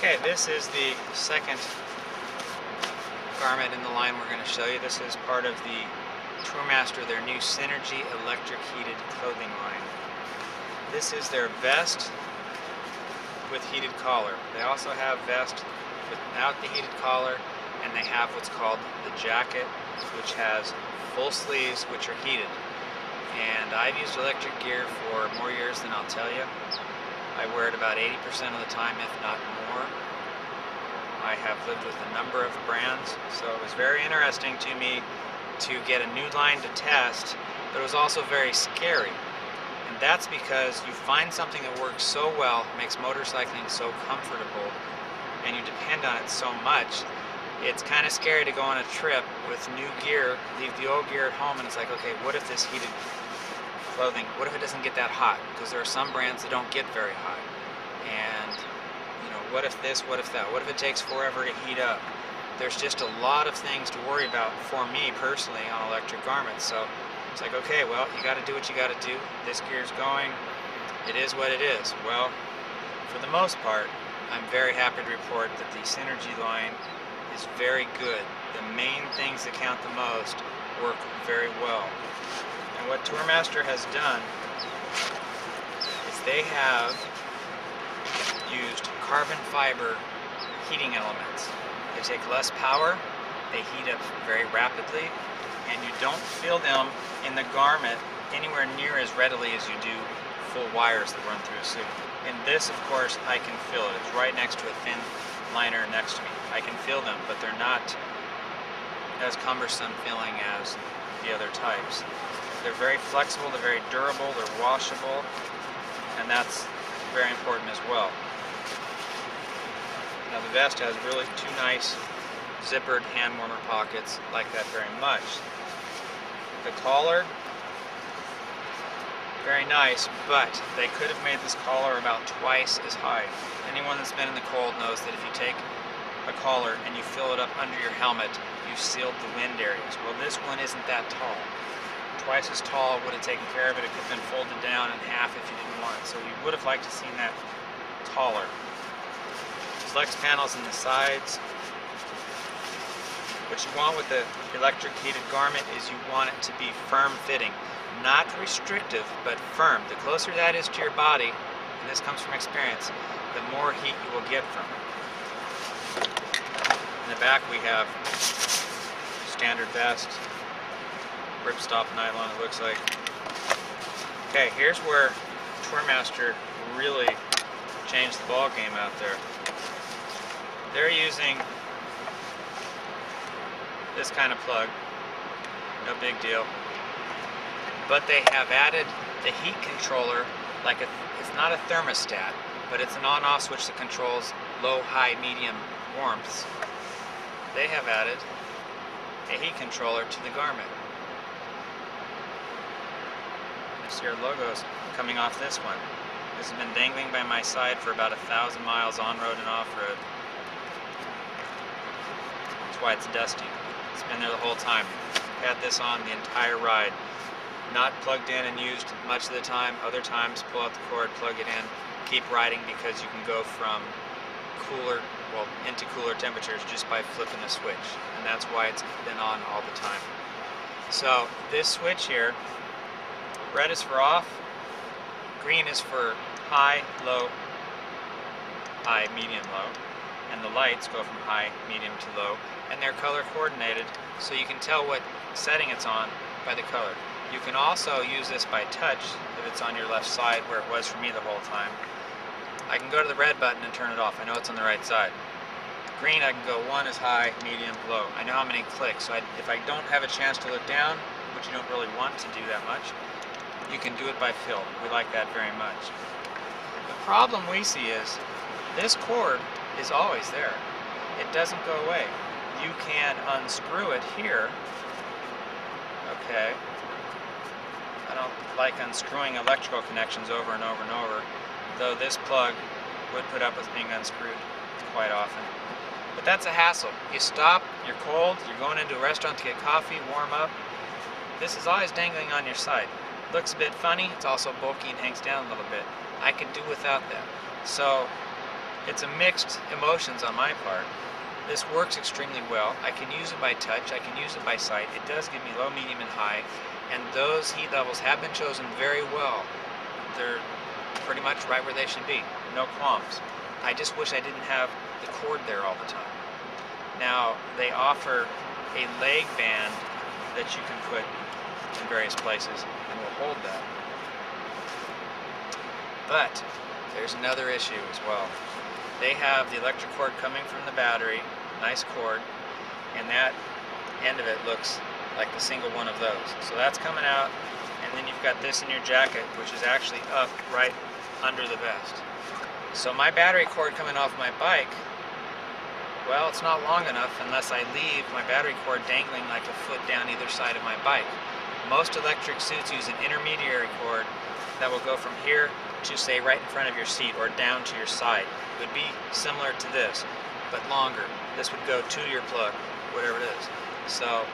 Okay, this is the second garment in the line we're going to show you. This is part of the Tourmaster, their new Synergy electric heated clothing line. This is their vest with heated collar. They also have vest without the heated collar, and they have what's called the jacket, which has full sleeves which are heated. And I've used electric gear for more years than I'll tell you. I wear it about 80% of the time, if not more. I have lived with a number of brands, so it was very interesting to me to get a new line to test, but it was also very scary. And that's because you find something that works so well, makes motorcycling so comfortable, and you depend on it so much. It's kind of scary to go on a trip with new gear, leave the old gear at home, and it's like, okay, what if this heated clothing, what if it doesn't get that hot? Because there are some brands that don't get very hot. And, you know, what if this, what if that? What if it takes forever to heat up? There's just a lot of things to worry about for me personally on electric garments. So it's like, okay, well, you got to do what you got to do. This gear's going. It is what it is. Well, for the most part, I'm very happy to report that the Synergy line is very good. The main things that count the most work very well. And what Tourmaster has done is they have used carbon fiber heating elements. They take less power, they heat up very rapidly, and you don't feel them in the garment anywhere near as readily as you do full wires that run through a suit. And this, of course, I can feel it. It's right next to a thin liner next to me. I can feel them, but they're not as cumbersome feeling as the other types. They're very flexible, they're very durable, they're washable, and that's very important as well. Now the vest has really two nice zippered hand warmer pockets, like that very much. The collar, very nice, but they could have made this collar about twice as high. Anyone that's been in the cold knows that if you take a collar and you fill it up under your helmet, you've sealed the wind areas. Well, this one isn't that tall. Twice as tall would have taken care of it. It could have been folded down in half if you didn't want it. So we would have liked to see that taller. Flex panels in the sides. What you want with the electric heated garment is you want it to be firm fitting. Not restrictive, but firm. The closer that is to your body, and this comes from experience, the more heat you will get from it. In the back we have standard vest, ripstop nylon it looks like. Okay, here's where Tourmaster really changed the ball game out there. They're using this kind of plug, no big deal, but they have added the heat controller, like it's not a thermostat, but it's an on-off switch that controls low, high, medium warmths. They have added a heat controller to the garment. You see our logos coming off this one. This has been dangling by my side for about 1,000 miles on-road and off-road. That's why it's dusty. It's been there the whole time. Had this on the entire ride. Not plugged in and used much of the time. Other times, pull out the cord, plug it in, keep riding, because you can go from cooler, well, into cooler temperatures just by flipping a switch. And that's why it's been on all the time. So this switch here, red is for off, green is for high, low, high, medium, low, and the lights go from high, medium to low, and they're color coordinated, so you can tell what setting it's on by the color. You can also use this by touch if it's on your left side, where it was for me the whole time. I can go to the red button and turn it off. I know it's on the right side. Green, I can go one is high, medium, low. I know how many clicks, so if I don't have a chance to look down, which you don't really want to do that much, you can do it by feel. We like that very much. The problem we see is this cord is always there. It doesn't go away. You can unscrew it here. Okay. I don't like unscrewing electrical connections over and over and over, though this plug would put up with being unscrewed quite often. But that's a hassle. You stop, you're cold, you're going into a restaurant to get coffee, warm up. This is always dangling on your side. Looks a bit funny, it's also bulky and hangs down a little bit. I could do without that. So it's a mixed emotions on my part. This works extremely well. I can use it by touch, I can use it by sight. It does give me low, medium, and high, and those heat levels have been chosen very well. They're pretty much right where they should be. No qualms. I just wish I didn't have the cord there all the time. Now, they offer a leg band that you can put in various places and will hold that. But there's another issue as well. They have the electric cord coming from the battery, nice cord, and that end of it looks like the single one of those. So that's coming out, and then you've got this in your jacket, which is actually up right under the vest. So my battery cord coming off my bike, well, it's not long enough unless I leave my battery cord dangling like a foot down either side of my bike. Most electric suits use an intermediary cord that will go from here to, say, right in front of your seat or down to your side. It would be similar to this, but longer. This would go to your plug, whatever it is. So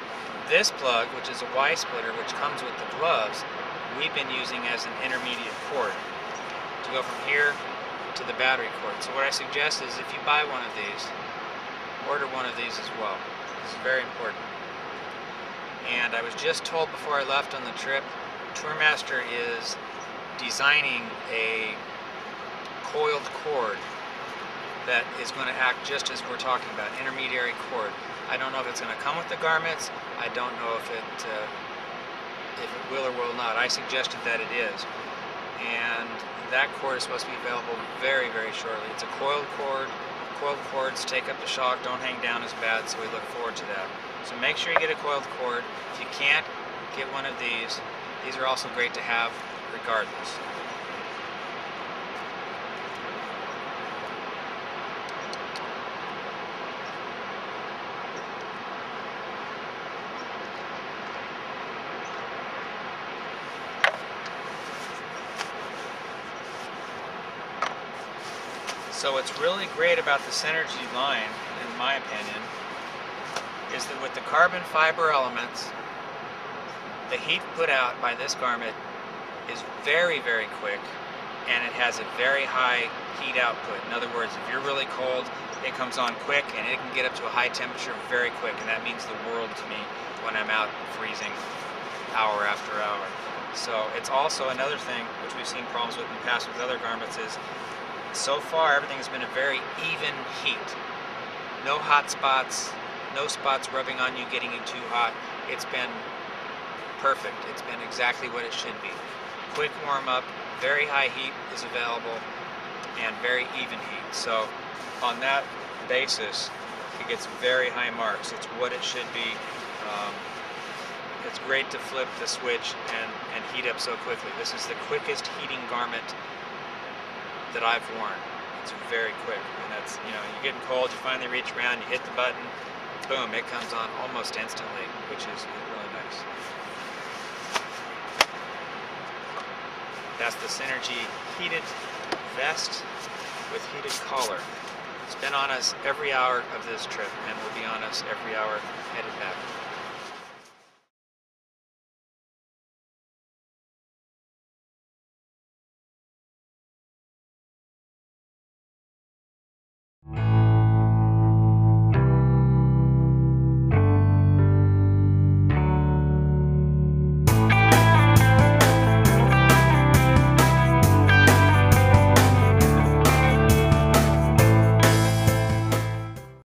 this plug, which is a Y splitter, which comes with the gloves, we've been using as an intermediate cord to go from here to the battery cord. So what I suggest is if you buy one of these, order one of these as well. This is very important. And I was just told before I left on the trip, Tourmaster is designing a coiled cord that is going to act just as we're talking about, intermediary cord. I don't know if it's going to come with the garments. I don't know if it will or will not. I suggested that it is. And that cord is supposed to be available very, very shortly. It's a coiled cord. Coiled cords take up the shock, don't hang down as bad, so we look forward to that. So make sure you get a coiled cord. If you can't, get one of these. These are also great to have regardless. So what's really great about the Synergy line, in my opinion, is that with the carbon fiber elements, the heat put out by this garment is very, very quick, and it has a very high heat output. In other words, if you're really cold, it comes on quick, and it can get up to a high temperature very quick, and that means the world to me when I'm out freezing hour after hour. So it's also another thing, which we've seen problems with in the past with other garments, is so far everything has been a very even heat. No hot spots, no spots rubbing on you, getting you too hot. It's been perfect. It's been exactly what it should be. Quick warm up, very high heat is available, and very even heat. So on that basis, it gets very high marks. It's what it should be. It's great to flip the switch and heat up so quickly. This is the quickest heating garment that I've worn. It's very quick, and that's, you know, you're getting cold, you finally reach around, you hit the button, boom, it comes on almost instantly, which is really nice. That's the Synergy heated vest with heated collar. It's been on us every hour of this trip, and will be on us every hour headed back.